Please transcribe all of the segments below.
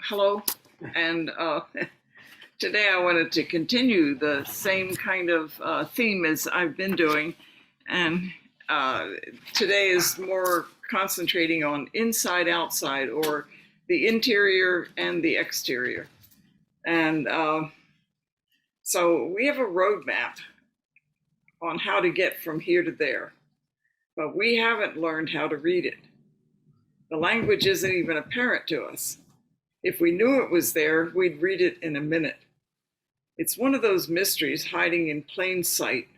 Hello, and today I wanted to continue the same kind of theme as I've been doing, and today is more concentrating on inside-outside, or the interior and the exterior. And so we have a roadmap on how to get from here to there, but we haven't learned how to read it. The language isn't even apparent to us. If we knew it was there, we'd read it in a minute. It's one of those mysteries hiding in plain sight.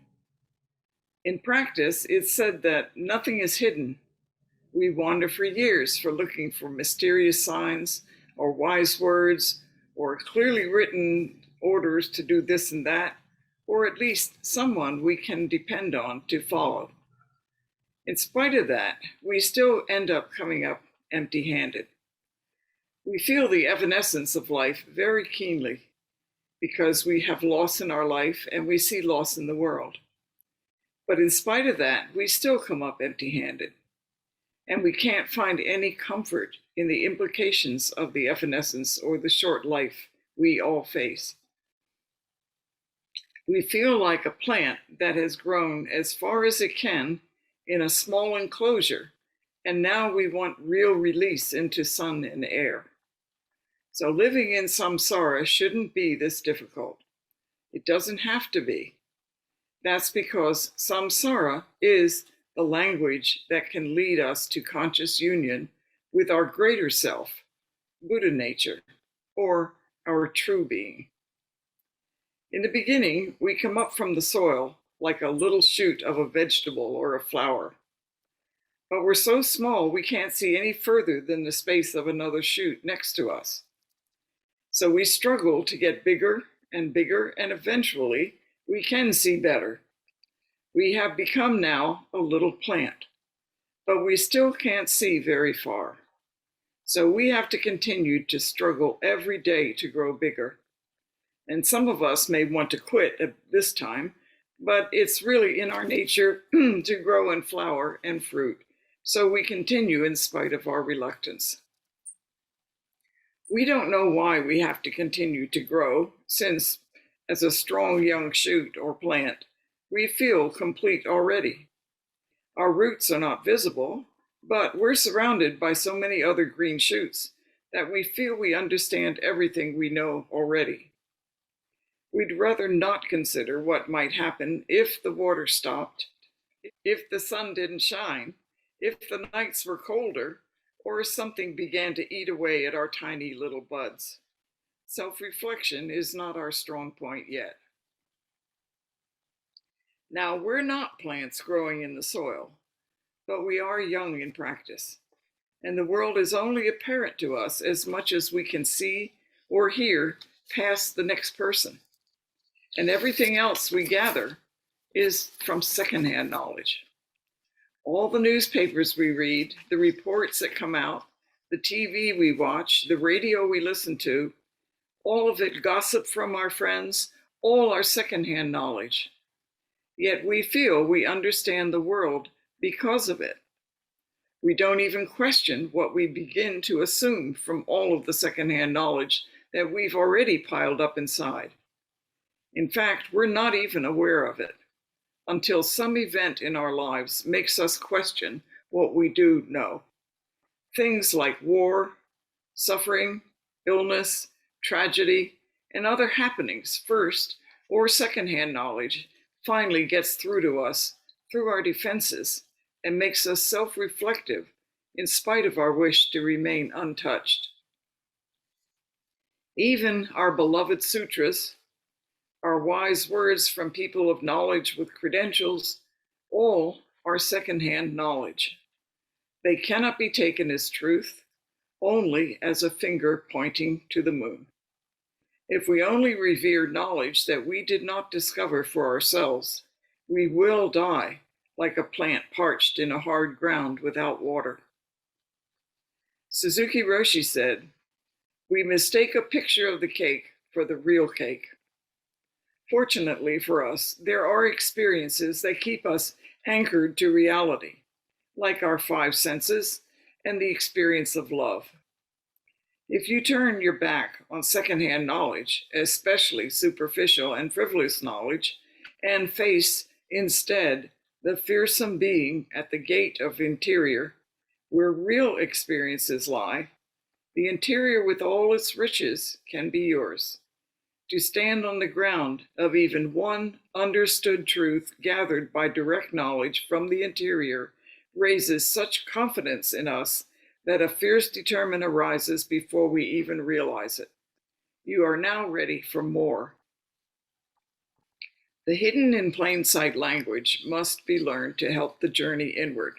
In practice, it's said that nothing is hidden. We wander for years looking for mysterious signs or wise words or clearly written orders to do this and that, or at least someone we can depend on to follow. In spite of that, we still end up coming up empty-handed. We feel the evanescence of life very keenly because we have loss in our life and we see loss in the world. But in spite of that, we still come up empty-handed, and we can't find any comfort in the implications of the evanescence or the short life we all face. We feel like a plant that has grown as far as it can in a small enclosure, and now we want real release into sun and air. So living in samsara shouldn't be this difficult. It doesn't have to be. That's because samsara is the language that can lead us to conscious union with our greater self, Buddha nature, or our true being. In the beginning, we come up from the soil like a little shoot of a vegetable or a flower. But we're so small we can't see any further than the space of another shoot next to us. So we struggle to get bigger, and eventually we can see better. We have become now a little plant, but we still can't see very far. So we have to continue to struggle every day to grow bigger. And some of us may want to quit at this time, but it's really in our nature to grow and flower and fruit. So we continue in spite of our reluctance. We don't know why we have to continue to grow, since as a strong young shoot or plant, we feel complete already. Our roots are not visible, but we're surrounded by so many other green shoots that we feel we understand everything we know already. We'd rather not consider what might happen if the water stopped, if the sun didn't shine, if the nights were colder, or something began to eat away at our tiny little buds. Self-reflection is not our strong point yet. Now, we're not plants growing in the soil, but we are young in practice, and the world is only apparent to us as much as we can see or hear past the next person. And everything else we gather is from secondhand knowledge. All the newspapers we read, the reports that come out, the TV we watch, the radio we listen to, all of it gossip from our friends, all are secondhand knowledge. Yet we feel we understand the world because of it. We don't even question what we begin to assume from all of the secondhand knowledge that we've already piled up inside. In fact, we're not even aware of it until some event in our lives makes us question what we do know. Things like war, suffering, illness, tragedy, and other happenings, first or secondhand knowledge, finally gets through to us through our defenses and makes us self-reflective in spite of our wish to remain untouched. Even our beloved sutras, our wise words from people of knowledge with credentials, all are secondhand knowledge. They cannot be taken as truth, only as a finger pointing to the moon. If we only revere knowledge that we did not discover for ourselves, we will die like a plant parched in a hard ground without water. Suzuki Roshi said, "We mistake a picture of the cake for the real cake." Fortunately for us, there are experiences that keep us anchored to reality, like our five senses and the experience of love. If you turn your back on secondhand knowledge, especially superficial and frivolous knowledge, and face instead the fearsome being at the gate of interior, where real experiences lie, the interior with all its riches can be yours. To stand on the ground of even one understood truth gathered by direct knowledge from the interior raises such confidence in us that a fierce determination arises before we even realize it. You are now ready for more. The hidden in plain sight language must be learned to help the journey inward.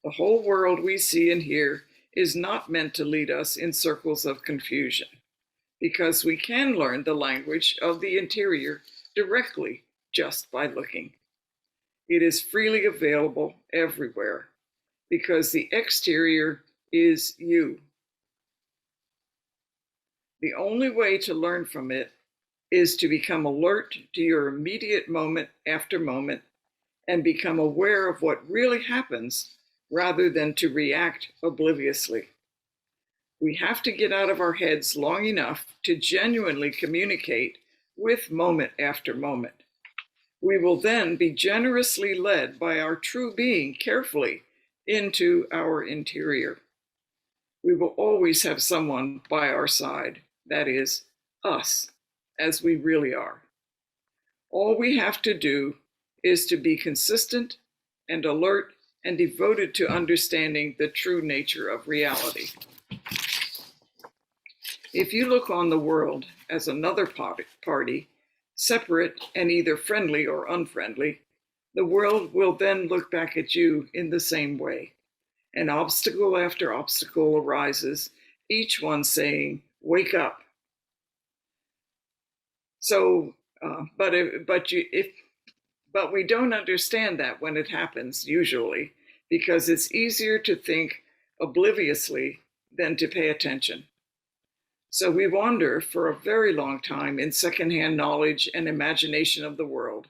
The whole world we see and hear is not meant to lead us in circles of confusion, because we can learn the language of the interior directly just by looking. It is freely available everywhere, because the exterior is you. The only way to learn from it is to become alert to your immediate moment after moment and become aware of what really happens rather than to react obliviously. We have to get out of our heads long enough to genuinely communicate with moment after moment. We will then be generously led by our true being carefully into our interior. We will always have someone by our side, that is, us, as we really are. All we have to do is to be consistent and alert and devoted to understanding the true nature of reality. If you look on the world as another party, separate and either friendly or unfriendly, the world will then look back at you in the same way. And obstacle after obstacle arises, each one saying, "Wake up." So, but we don't understand that when it happens usually, because it's easier to think obliviously than to pay attention. So we wander for a very long time in secondhand knowledge and imagination of the world,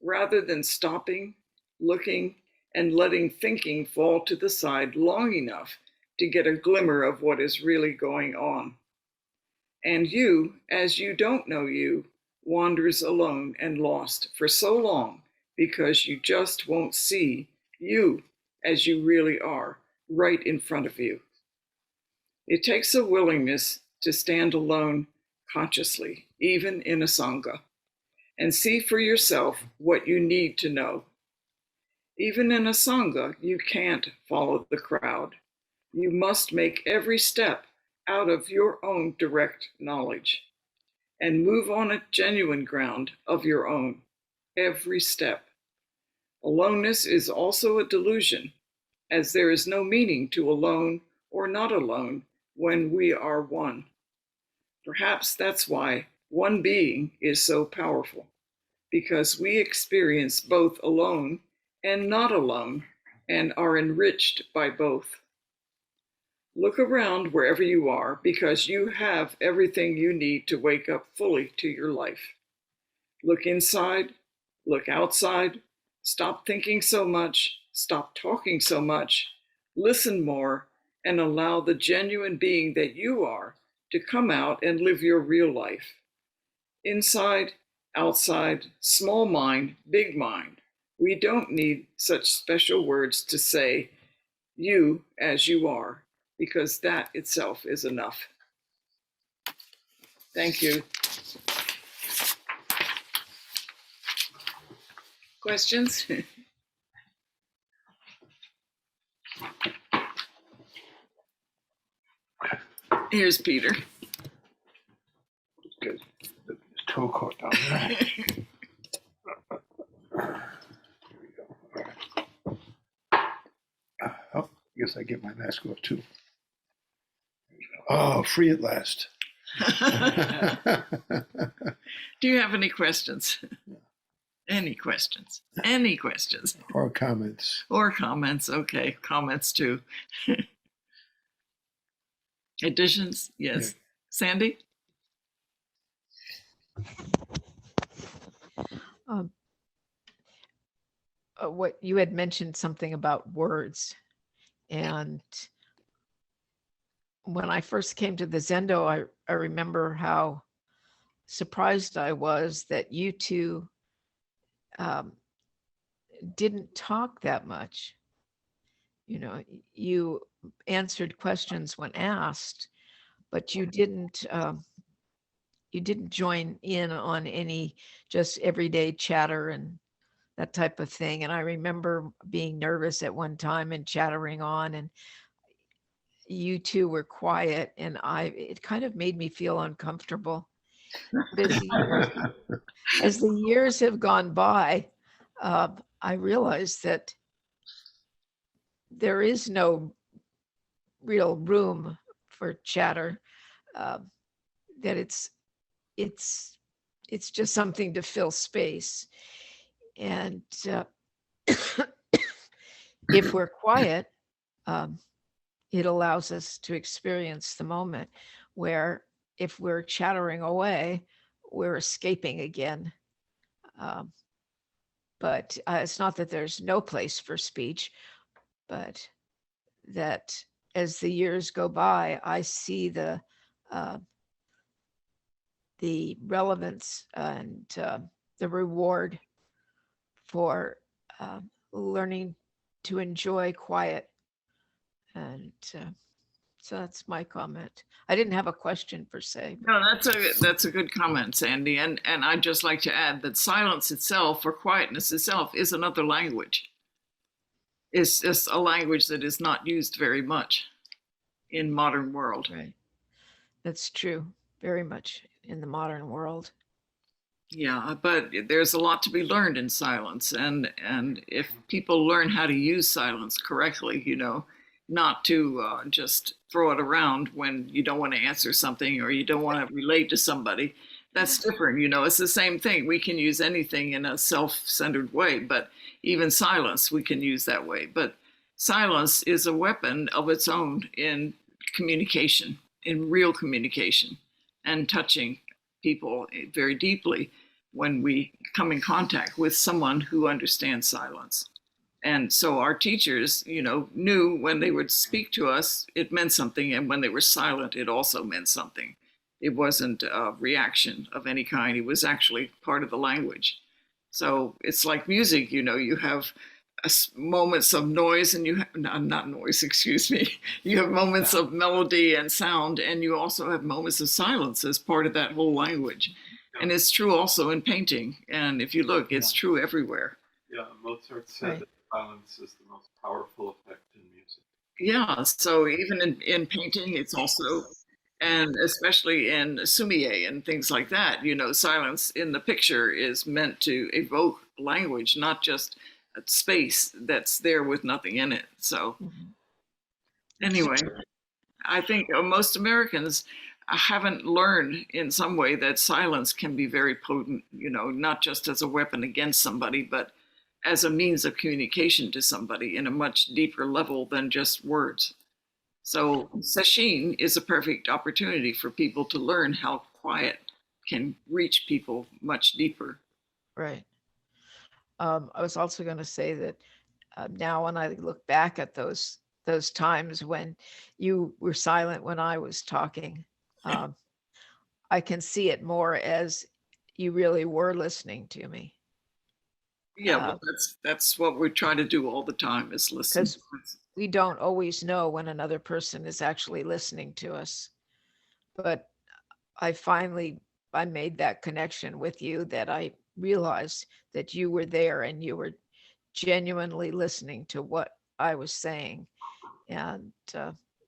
rather than stopping, looking, and letting thinking fall to the side long enough to get a glimmer of what is really going on. And you, as you don't know you, wanders alone and lost for so long because you just won't see you as you really are right in front of you. It takes a willingness to stand alone consciously, even in a Sangha, and see for yourself what you need to know. Even in a Sangha, you can't follow the crowd. You must make every step out of your own direct knowledge and move on a genuine ground of your own, every step. Aloneness is also a delusion, as there is no meaning to alone or not alone when we are one. Perhaps that's why one being is so powerful, because we experience both alone and not alone and are enriched by both. Look around wherever you are, because you have everything you need to wake up fully to your life. Look inside, look outside, stop thinking so much, stop talking so much, listen more, and allow the genuine being that you are to come out and live your real life. Inside, outside, small mind, big mind. We don't need such special words to say, you as you are, because that itself is enough. Thank you. Questions? Here's Peter. Good. His toe caught down there. Here we go. All right. Oh, I guess I get my mask off too. Oh, free at last. Do you have any questions? Any questions? Any questions? Or comments? Or comments. Okay, comments too. Additions? Yes. Yeah. Sandy? What you had mentioned something about words, and when I first came to the Zendo, I remember how surprised I was that you two um, didn't talk that much. You know, you answered questions when asked, but you didn't join in on any just everyday chatter and that type of thing. And I remember being nervous at one time and chattering on, and you two were quiet, and it kind of made me feel uncomfortable. But as the years have gone by, I realized that there is no real room for chatter. Uh, that it's it's just something to fill space, and if we're quiet, um, it allows us to experience the moment. Where if we're chattering away, we're escaping again. Um, but it's not that there's no place for speech, but that as the years go by, I see uh, the relevance and the reward for uh, learning to enjoy quiet. And so that's my comment. I didn't have a question per se. No, that's a good comment, Sandy. And I'd just like to add that silence itself or quietness itself is another language. It's just a language that is not used very much in modern world. Right. That's true. Very much in the modern world. Yeah, but there's a lot to be learned in silence, and if people learn how to use silence correctly, you know, not to just throw it around when you don't want to answer something or you don't want to relate to somebody, that's different. You know, it's the same thing. We can use anything in a self-centered way, but even silence we can use that way. But silence is a weapon of its own in communication, in real communication, and touching people very deeply when we come in contact with someone who understands silence. And so our teachers, you know, knew when they would speak to us, it meant something. And when they were silent, it also meant something. It wasn't a reaction of any kind. It was actually part of the language. So it's like music, you know, you have moments of noise and you have not noise, excuse me. You have moments of melody and sound, and you also have moments of silence as part of that whole language. And it's true also in painting. And if you look, it's true everywhere. Yeah, Mozart said that silence is the most powerful effect in music. Yeah, so even in painting, it's also, and especially in sumie and things like that, you know, silence in the picture is meant to evoke language, not just a space that's there with nothing in it. So anyway, I think most Americans haven't learned in some way that silence can be very potent, you know, not just as a weapon against somebody, but as a means of communication to somebody in a much deeper level than just words. So sesshin is a perfect opportunity for people to learn how quiet can reach people much deeper. Right. I was also going to say that now when I look back at those times when you were silent when I was talking, I can see it more as you really were listening to me. Yeah, well, that's what we try to do all the time is listen. Because we don't always know when another person is actually listening to us. But I made that connection with you, that I realized that you were there and you were genuinely listening to what I was saying. And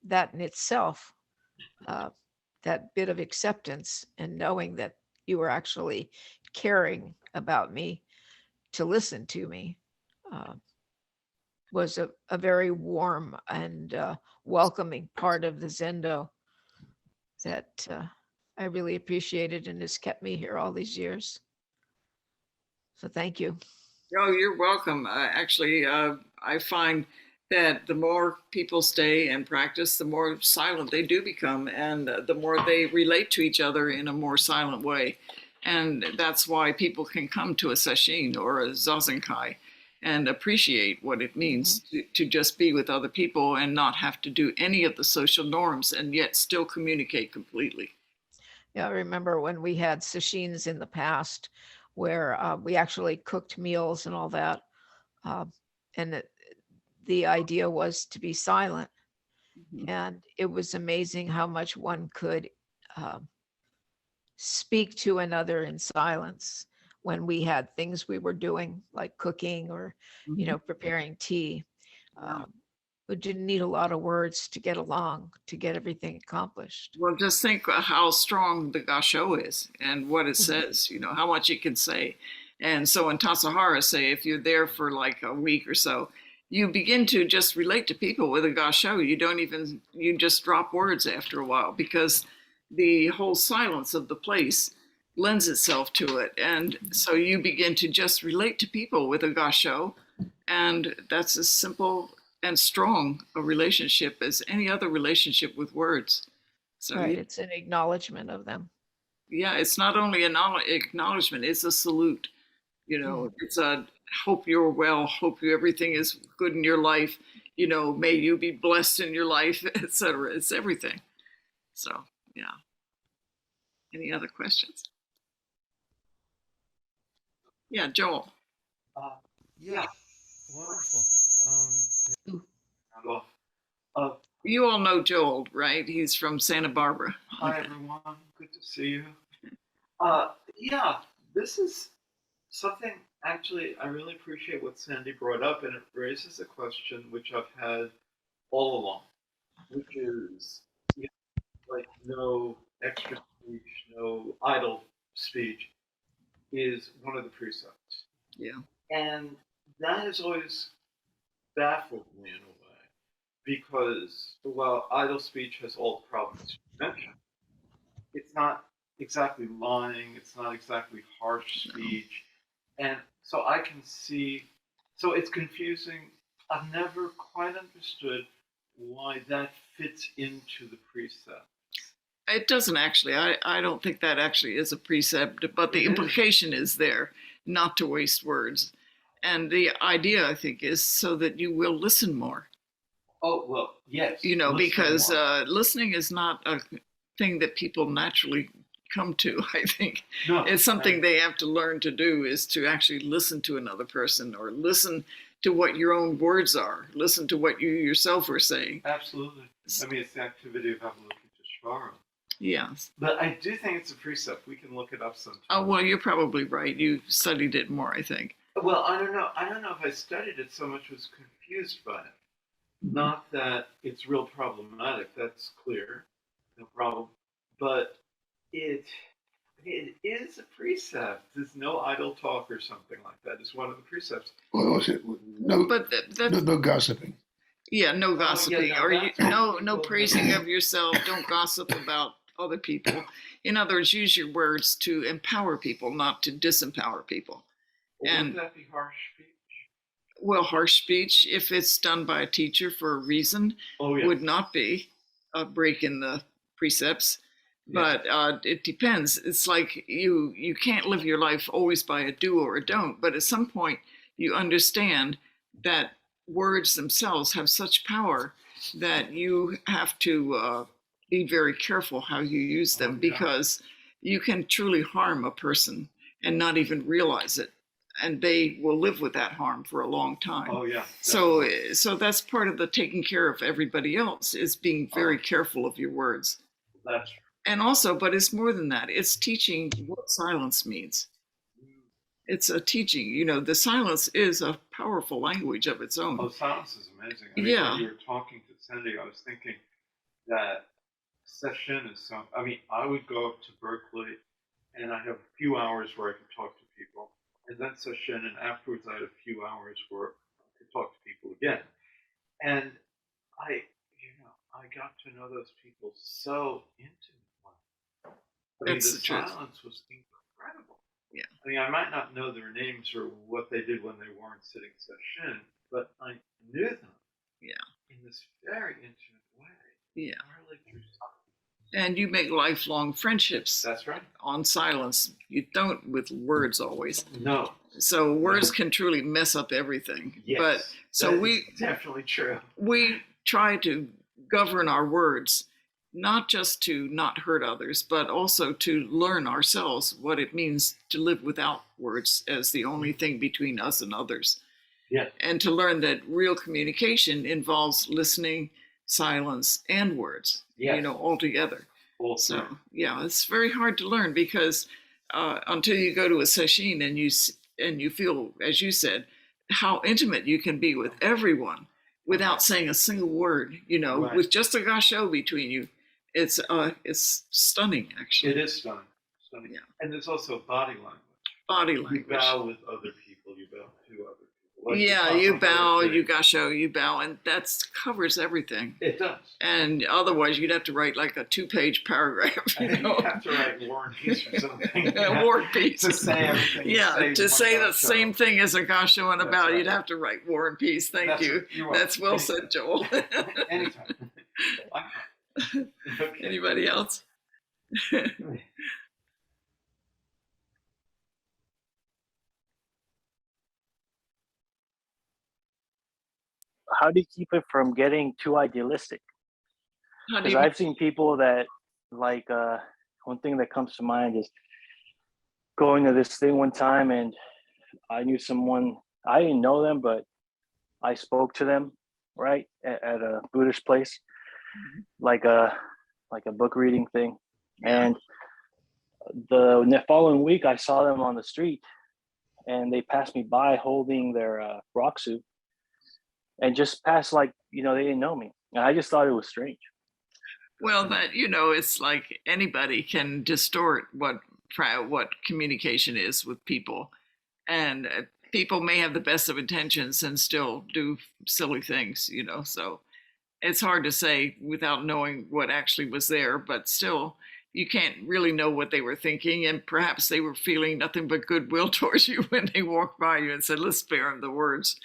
that in itself, that bit of acceptance and knowing that you were actually caring about me to listen to me was a very warm and welcoming part of the Zendo that I really appreciated and has kept me here all these years. So thank you. Oh, you're welcome. Actually, I find that the more people stay and practice, the more silent they do become, and the more they relate to each other in a more silent way. And that's why people can come to a sesshin or a zazenkai and appreciate what it means to just be with other people and not have to do any of the social norms and yet still communicate completely. Yeah, I remember when we had sashins in the past where we actually cooked meals and all that. And the idea was to be silent. Mhm. And it was amazing how much one could speak to another in silence when we had things we were doing, like cooking or, preparing tea. Yeah. We didn't need a lot of words to get along, to get everything accomplished. Well, just think how strong the gasho is and what it Mhm. says, how much it can say. And so in Tassajara, say, if you're there for like a week or so, you begin to just relate to people with a gasho. You just drop words after a while because the whole silence of the place lends itself to it. And so you begin to just relate to people with a gasho. And that's as simple and strong a relationship as any other relationship with words. So Right. It's an acknowledgement of them. yeah, it's not only an acknowledgement, it's a salute. It's a hope you're well, hope everything is good in your life, may you be blessed in your life, etc. It's everything. So yeah. Any other questions? Yeah, Joel. Uh, yeah, wonderful. Ooh. Sound off. Uh, You all know Joel, right? He's from Santa Barbara. Hi everyone, good to see you. Yeah, this is something actually I really appreciate what Sandy brought up, and it raises a question which I've had all along, which is like no extra speech, no idle speech is one of the precepts. Yeah. And that has always baffled me in a way because while idle speech has all the problems you mentioned, it's not exactly lying, it's not exactly harsh speech. And so I can see, so it's confusing. I've never quite understood why that fits into the precept. It doesn't actually. I don't think that actually is a precept, but the It is. implication is there not to waste words. And the idea, I think, is so that you will listen more. Oh, well, yes. listen Because more. listening is not a thing that people naturally come to, I think. No, It's something and- they have to learn to do is to actually listen to another person or listen to what your own words are, listen to what you yourself are saying. Absolutely. I mean, it's the activity of Avalokiteshvara. Yes. But I do think it's a precept. We can look it up sometime. Oh, well, you're probably right. You studied it more, I think. Well, I don't know. I don't know if I studied it so much was confused by it. Not that it's real problematic. That's clear. No problem. But it is a precept. There's no idle talk or something like that. It's one of the precepts. What was it? No, But that's no gossiping. yeah, no gossiping no, or that's- no praising of yourself. Don't gossip about other people. In other words, use your words to empower people, not to disempower people. Wouldn't that be harsh speech? Well, harsh speech, if it's done by a teacher for a reason, Oh, yeah. would not be a break in the precepts. Yeah. But it depends. It's like you can't live your life always by a do or a don't. But at some point, you understand that words themselves have such power that you have to be very careful how you use them, Oh, yeah. because you can truly harm a person and not even realize it, and they will live with that harm for a long time. Oh, yeah. So that's part of the taking care of everybody else, is being very Oh. careful of your words. That's true. And also, but it's more than that. It's teaching what silence means. It's a teaching. The silence is a powerful language of its own. Oh, silence is amazing. I mean, Yeah. when you were talking to Cindy, I was thinking that session is some. I mean, I would go up to Berkeley, and I have a few hours where I could talk to people, and then session, and afterwards I had a few hours where I could talk to people again, and I got to know those people so intimately. I mean, That's the the truth. silence was incredible. Yeah. I mean, I might not know their names or what they did when they weren't sitting session, but I knew them. Yeah. In this very intimate way. Yeah. Partly through silence. And you make lifelong friendships That's right. on silence. You don't with words always. No. So words can truly mess up everything. Yes, But so that we is definitely true. we try to govern our words, not just to not hurt others, but also to learn ourselves what it means to live without words as the only thing between us and others. Yeah. And to learn that real communication involves listening, silence, and words, Yes. all together. All So, three. yeah, it's very hard to learn because until you go to a session and you feel, as you said, how intimate you can be with everyone without saying a single word, Right. with just a gasho between you. It's stunning, actually. It is stunning. Stunning. Yeah. And there's also body language. Body You language. bow with other people, you bow to other people. Like the Yeah, you bow, possibility. you gasho, you bow, and that covers everything. It does. And otherwise, you'd have to write like a 2-page paragraph, I think you have to write War and Peace or something. a war piece. To say everything. you Yeah, say to in say one the same thing as a gasho and a That's bow, right. you'd have to write War and Peace. Thank That's you. it. You're welcome. That's well said, Joel. Anytime. Okay. Anybody else? How do you keep it from getting too idealistic? How do Because you? I've seen people that like one thing that comes to mind is going to this thing one time, and I knew someone. I didn't know them, but I spoke to them right at a Buddhist place, like a book reading thing, and the following week I saw them on the street, and they passed me by holding their Roxu, and just passed like they didn't know me, and I just thought it was strange. Well, that it's like anybody can distort what communication is with people, and people may have the best of intentions and still do silly things. So it's hard to say without knowing what actually was there, but still. You can't really know what they were thinking, and perhaps they were feeling nothing but goodwill towards you when they walked by you and said, "Let's spare him the words."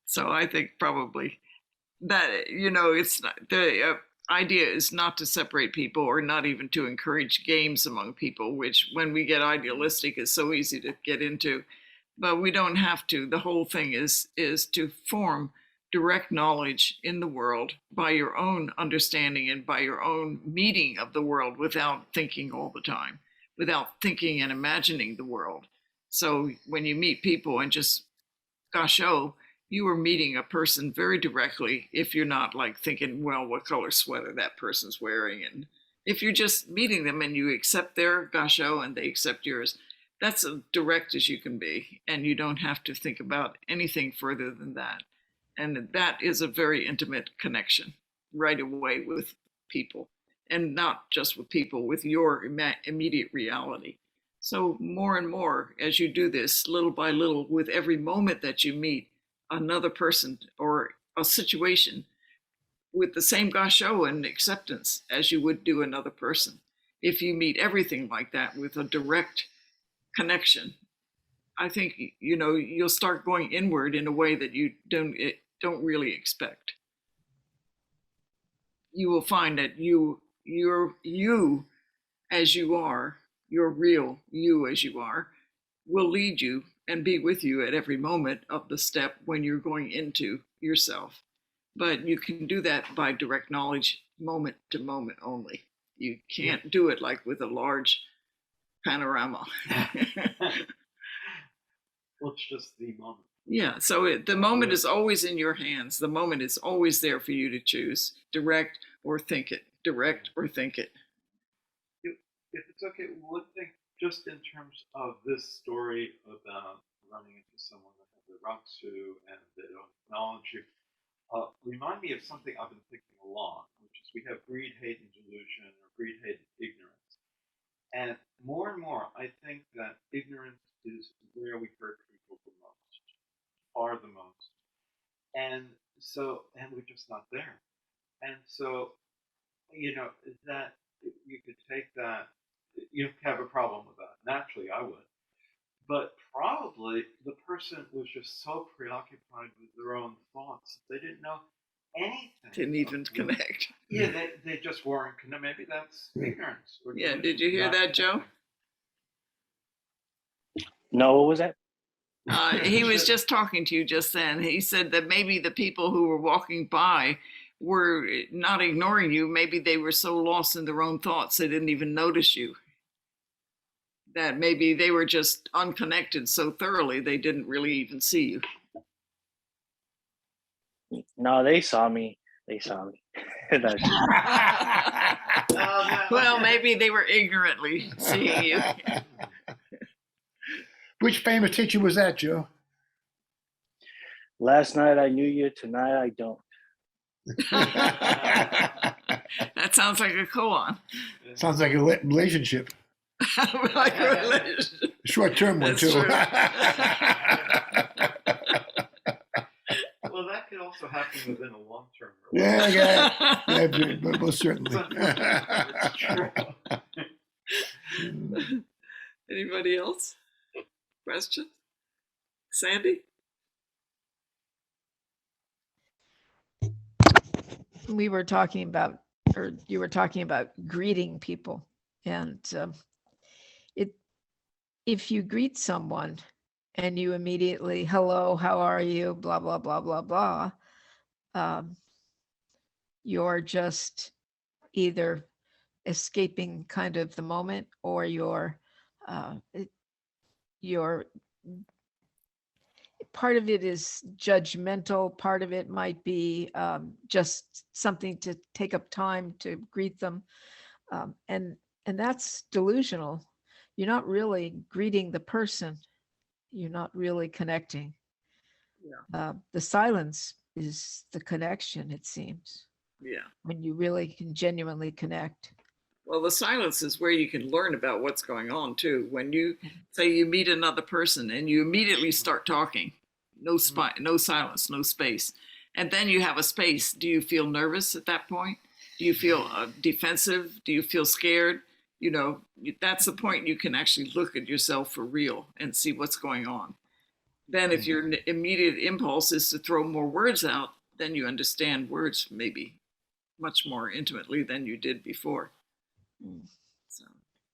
So I think probably that it's not, the idea is not to separate people or not even to encourage games among people, which when we get idealistic is so easy to get into, but we don't have to. The whole thing is to form direct knowledge in the world by your own understanding and by your own meeting of the world without thinking all the time, without thinking and imagining the world. So when you meet people and just gasho, you are meeting a person very directly if you're not like thinking, well, what color sweater that person's wearing. And if you're just meeting them and you accept their gasho and they accept yours, that's as direct as you can be. And you don't have to think about anything further than that. And that is a very intimate connection right away with people, and not just with people, with your immediate reality. So more and more, as you do this, little by little, with every moment that you meet another person or a situation with the same gasho and acceptance as you would do another person. If you meet everything like that with a direct connection, I think you'll start going inward in a way that you don't really expect. You will find that you're you as you are, your real you as you are, will lead you and be with you at every moment of the step when you're going into yourself. But you can do that by direct knowledge, moment to moment only. You can't do it like with a large panorama. Well, it's just the moment. Yeah, so the moment is always in your hands. The moment is always there for you to choose, direct or think it, direct or think it. If it's okay, one thing, just in terms of this story about running into someone that has a Raksu and they don't acknowledge you, remind me of something I've been thinking a lot, which is we have greed, hate, and delusion, or greed, hate, and ignorance. And more, I think that ignorance is where we hurt people the most, far the most. And we're just not there. And so, that you could take that, you have a problem with that. Naturally, I would. But probably the person was just so preoccupied with their own thoughts that they didn't know anything. Didn't even connect. Yeah, they just weren't connected. Maybe that's ignorance. Yeah, did you hear that, Joe? No, what was that? He was just talking to you just then. He said that maybe the people who were walking by were not ignoring you. Maybe they were so lost in their own thoughts they didn't even notice you. That maybe they were just unconnected so thoroughly they didn't really even see you. No, they saw me. They saw me. That's Well, maybe they were ignorantly seeing you. Which famous teacher was that, Joe? last night I knew you, tonight I don't. That sounds like a koan. Sounds like a relationship. Like a relationship. Short-term one, That's too. true. Well, that could also happen within a long-term Yeah, relationship. but most certainly. It's true. Anybody else? Questions? Sandy? We were talking about, or you were talking about greeting people, and if you greet someone and you immediately, hello, how are you, blah blah blah blah blah, you're just either escaping kind of the moment, or you're part of it is judgmental, part of it might be just something to take up time to greet them, and that's delusional. You're not really greeting the person, you're not really connecting. The silence is the connection, it seems, Yeah. when you really can genuinely connect. Well, the silence is where you can learn about what's going on too. When you say you meet another person and you immediately start talking, no silence, no space, and then you have a space. Do you feel nervous at that point? Do you feel defensive? Do you feel scared? You know, that's the point you can actually look at yourself for real and see what's going on. Then, if your immediate impulse is to throw more words out, then you understand words maybe much more intimately than you did before. So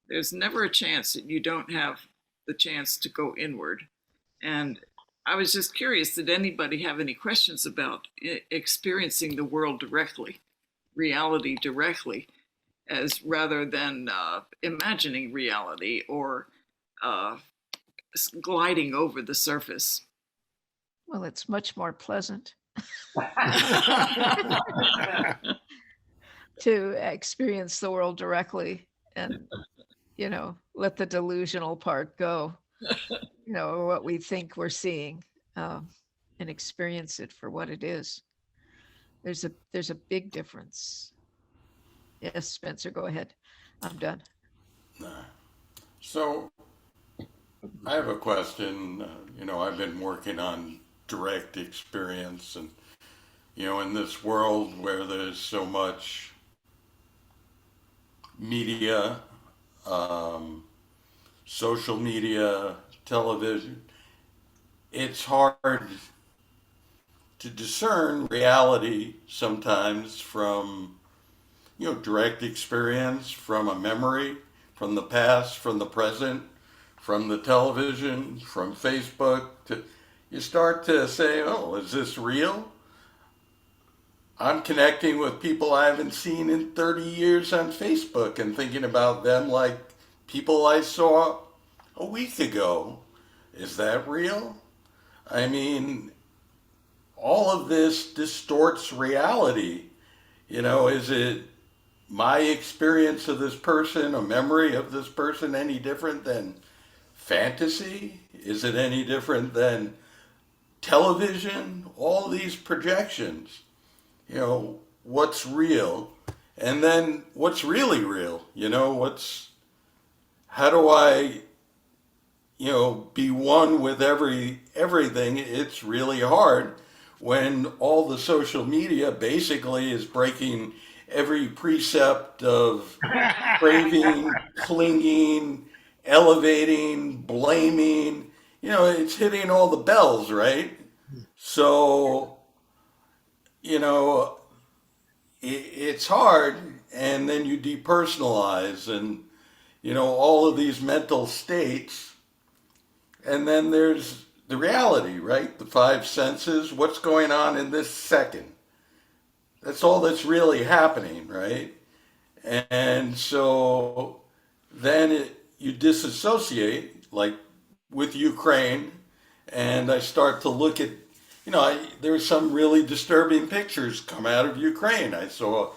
there's never a chance that you don't have the chance to go inward. And I was just curious, did anybody have any questions about experiencing the world directly, reality directly, as rather than imagining reality or gliding over the surface? Well, it's much more pleasant to experience the world directly and, let the delusional part go, or what we think we're seeing, and experience it for what it is. There's a big difference. Yes, Spencer, go ahead. I'm done. So I have a question. I've been working on direct experience, and in this world where there's so much media, social media, television, it's hard to discern reality sometimes from direct experience, from a memory, from the past, from the present, from the television, from Facebook. You start to say, oh, is this real? I'm connecting with people I haven't seen in 30 years on Facebook and thinking about them like people I saw a week ago. Is that real? I mean, all of this distorts reality. Is it my experience of this person, a memory of this person, any different than fantasy? Is it any different than television? All these projections. What's real? And then what's really real? How do I, be one with everything? It's really hard when all the social media basically is breaking every precept of craving, clinging, elevating, blaming. It's hitting all the bells, right? So, it's hard, and then you depersonalize, and all of these mental states, And then there's the reality, right? The five senses, what's going on in this second. That's all that's really happening, right? And so then you disassociate, like with Ukraine, and I start to look at, there's some really disturbing pictures come out of Ukraine. I saw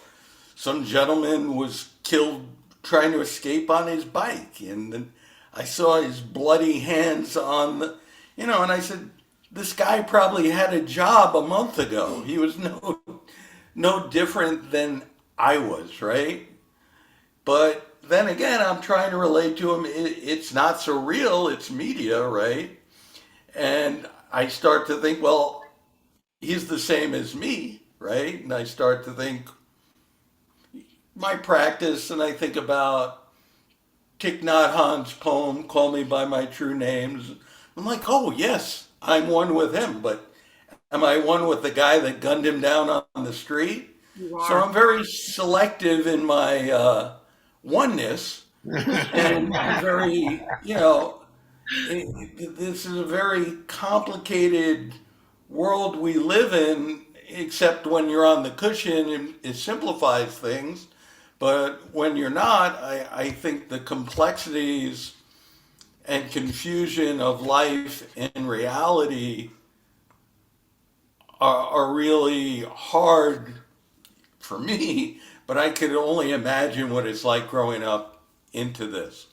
some gentleman was killed trying to escape on his bike, and then I saw his bloody hands on the, and I said, this guy probably had a job a month ago. He was no different than I was, right? But then again, I'm trying to relate to him. It's not so real. It's media, right? And I start to think, well, he's the same as me, right? And I start to think my practice, and I think about Thich Nhat Hanh's poem, Call Me By My True Names. I'm like, oh, yes, I'm one with him. But am I one with the guy that gunned him down on the street? You So are. I'm very selective in my oneness, and I'm very, this is a very complicated world we live in, except when you're on the cushion, it simplifies things. But when you're not, I think the complexities and confusion of life and reality are really hard for me, but I could only imagine what it's like growing up into this.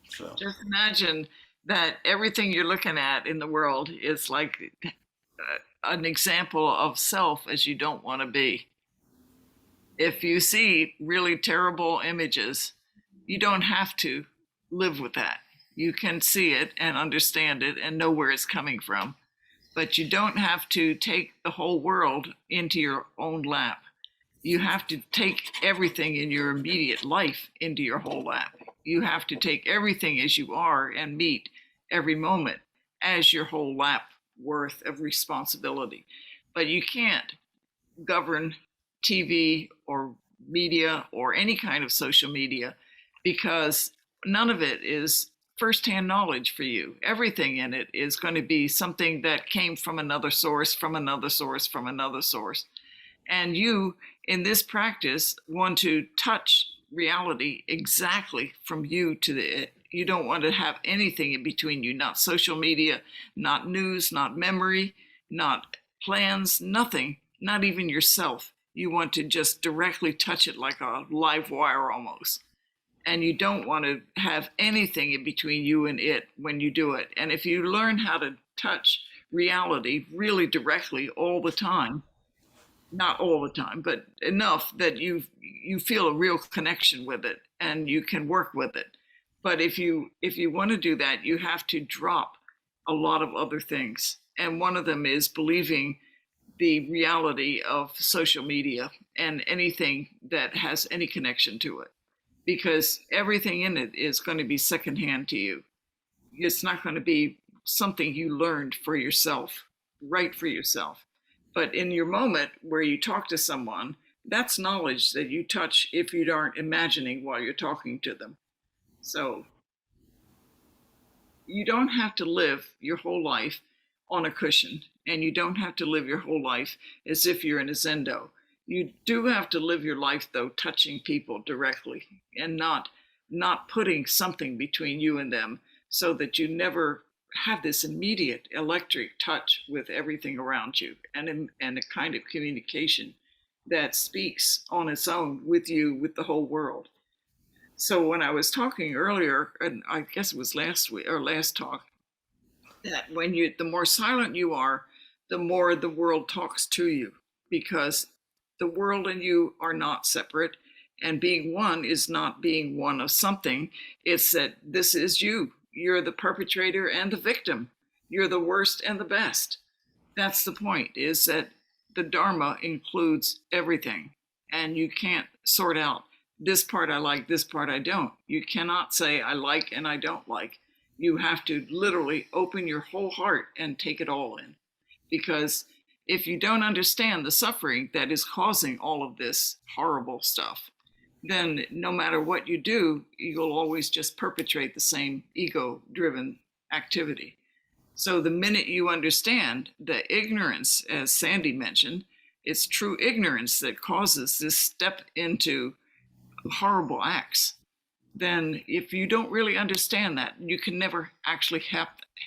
So, Just imagine that everything you're looking at in the world is like an example of self as you don't want to be. If you see really terrible images, you don't have to live with that. You can see it and understand it and know where it's coming from, but you don't have to take the whole world into your own lap. You have to take everything in your immediate life into your whole lap. You have to take everything as you are and meet every moment as your whole lap worth of responsibility. But you can't govern TV or media or any kind of social media because none of it is firsthand knowledge for you. Everything in it is going to be something that came from another source, from another source, from another source. And you, in this practice, want to touch reality exactly from you to the it. You don't want to have anything in between you, not social media, not news, not memory, not plans, nothing, not even yourself. You want to just directly touch it like a live wire almost. And you don't want to have anything in between you and it when you do it. And if you learn how to touch reality really directly all the time, not all the time, but enough that you feel a real connection with it and you can work with it. But if you want to do that, you have to drop a lot of other things. And one of them is believing the reality of social media and anything that has any connection to it, because everything in it is going to be secondhand to you. It's not going to be something you learned for yourself, right for yourself. But in your moment where you talk to someone, that's knowledge that you touch if you aren't imagining while you're talking to them. So you don't have to live your whole life on a cushion, and you don't have to live your whole life as if you're in a zendo. You do have to live your life, though, touching people directly and not putting something between you and them so that you never have this immediate electric touch with everything around you and a kind of communication that speaks on its own with you, with the whole world. So when I was talking earlier, and I guess it was last week or last talk, that the more silent you are, the more the world talks to you, because the world and you are not separate, and being one is not being one of something. It's that this is you. You're the perpetrator and the victim. You're the worst and the best. That's the point, is that the Dharma includes everything, and you can't sort out this part I like, this part I don't. You cannot say I like and I don't like. You have to literally open your whole heart and take it all in. Because if you don't understand the suffering that is causing all of this horrible stuff, then no matter what you do, you'll always just perpetrate the same ego-driven activity. So the minute you understand the ignorance, as Sandy mentioned, it's true ignorance that causes this step into horrible acts. Then if you don't really understand that, you can never actually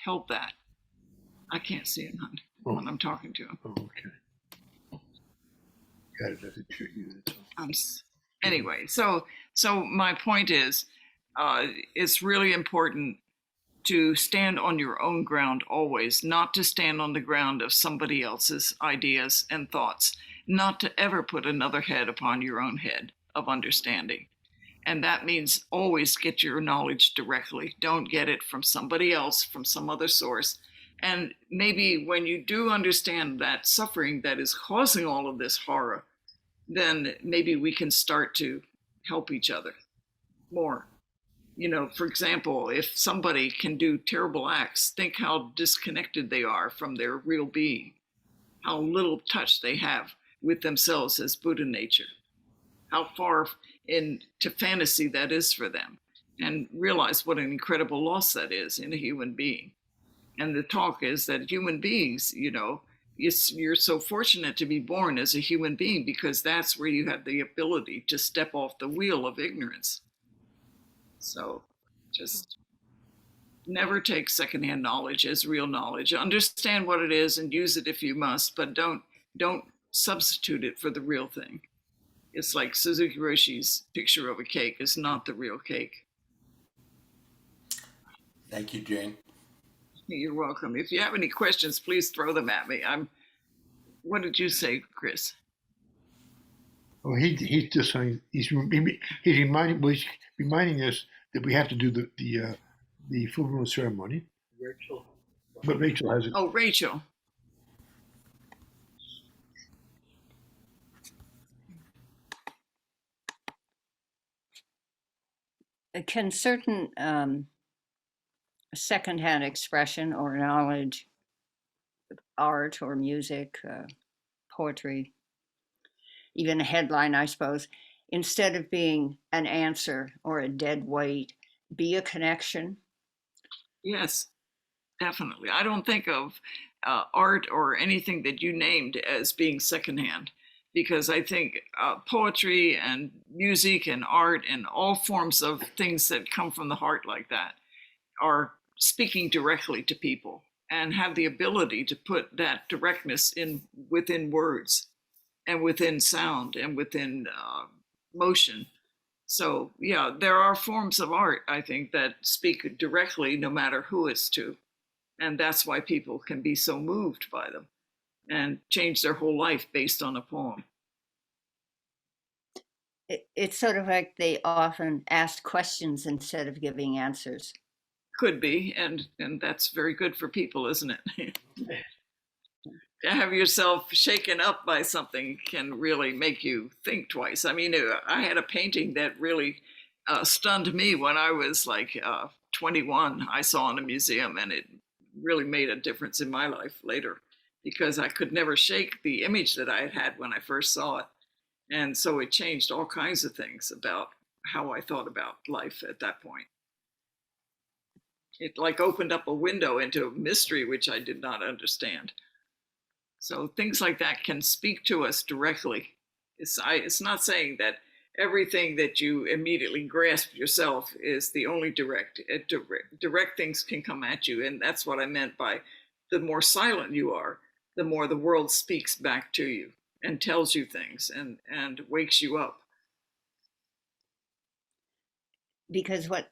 help that. I can't see it when I'm talking to him. Oh, okay. Got it. That's a true use. Anyway, so my point is, it's really important to stand on your own ground always, not to stand on the ground of somebody else's ideas and thoughts, not to ever put another head upon your own head of understanding. And that means always get your knowledge directly. Don't get it from somebody else, from some other source. And maybe when you do understand that suffering that is causing all of this horror, then maybe we can start to help each other more. You know, for example, if somebody can do terrible acts, think how disconnected they are from their real being, how little touch they have with themselves as Buddha nature, how far into fantasy that is for them, and realize what an incredible loss that is in a human being. And the talk is that human beings, you know, you're so fortunate to be born as a human being because that's where you have the ability to step off the wheel of ignorance. So just never take secondhand knowledge as real knowledge. Understand what it is and use it if you must, but don't substitute it for the real thing. It's like Suzuki Roshi's picture of a cake is not the real cake. Thank you, Jane. You're welcome. If you have any questions, please throw them at me. What did you say, Chris? Oh, he's just saying he's reminding us that we have to do the full moon ceremony. Rachel. But Rachel has it. Oh, Rachel. Can certain secondhand expression or knowledge, art or music, poetry, even a headline, I suppose, instead of being an answer or a dead weight, be a connection? Yes, definitely. I don't think of art or anything that you named as being secondhand, because I think poetry and music and art and all forms of things that come from the heart like that are speaking directly to people and have the ability to put that directness within words and within sound and within motion. So yeah, there are forms of art, I think, that speak directly no matter who it's to. And that's why people can be so moved by them and change their whole life based on a poem. It's sort of like they often ask questions instead of giving answers. Could be, and that's very good for people, isn't it? To have yourself shaken up by something can really make you think twice. I mean, I had a painting that really stunned me when I was like 21. I saw in a museum, and it really made a difference in my life later because I could never shake the image that I had had when I first saw it. And so it changed all kinds of things about how I thought about life at that point. It like opened up a window into a mystery which I did not understand. So things like that can speak to us directly. It's not saying that everything that you immediately grasp yourself is the only direct. Direct things can come at you, and that's what I meant by the more silent you are, the more the world speaks back to you and tells you things and wakes you up. Because what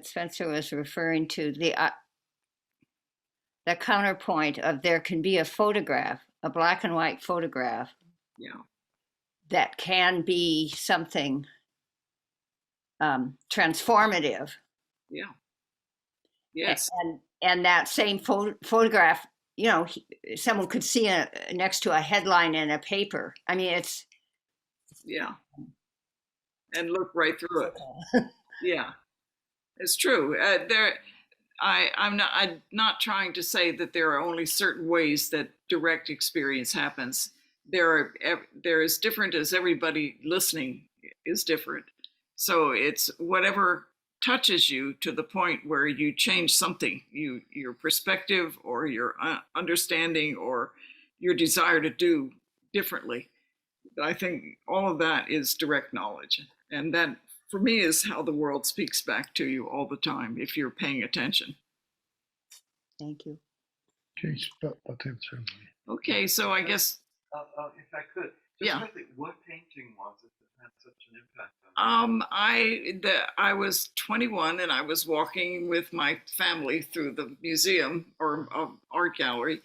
Spencer was referring to, the counterpoint of there can be a photograph, a black and white photograph, Yeah. that can be something transformative. Yeah. Yes. And that same photograph, you know, someone could see next to a headline in a paper. I mean, it's. Yeah. And look right through it. Yeah. It's true. I'm not trying to say that there are only certain ways that direct experience happens. They're as different as everybody listening is different. So it's whatever touches you to the point where you change something, your perspective or your understanding or your desire to do differently. I think all of that is direct knowledge. And that, for me, is how the world speaks back to you all the time if you're paying attention. Thank you. Okay, about time ceremony. Okay, so I guess If I could, just Yeah. quickly, what painting was it that had such an impact on you? I was 21 and I was walking with my family through the museum or art gallery,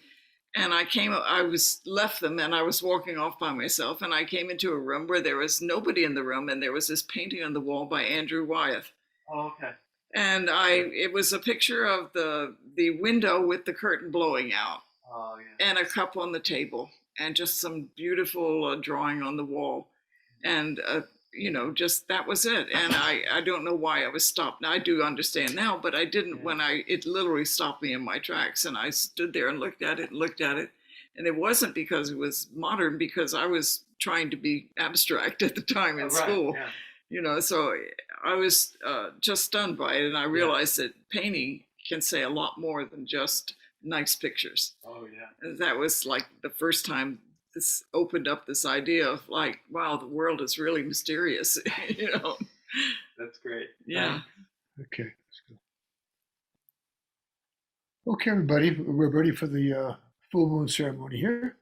and I was left them and I was walking off by myself, and I came into a room where there was nobody in the room, and there was this painting on the wall by Andrew Wyeth. Oh, okay. And it was a picture of the window with the curtain blowing out, Oh, yeah. and a cup on the table, and just some beautiful drawing on the wall, and just that was it. And I don't know why I was stopped. Now, I do understand now, but I didn't when it literally stopped me in my tracks, and I stood there and looked at it and looked at it, and it wasn't because it was modern, because I was trying to be abstract at the time in Right, school. yeah. So I was just stunned by it, and I realized that painting can say a lot more than just nice pictures. Oh, yeah. And that was like the first time this opened up this idea of like, wow, the world is really mysterious. That's great. Yeah. Okay, let's go. Okay, everybody, we're ready for the full moon ceremony here.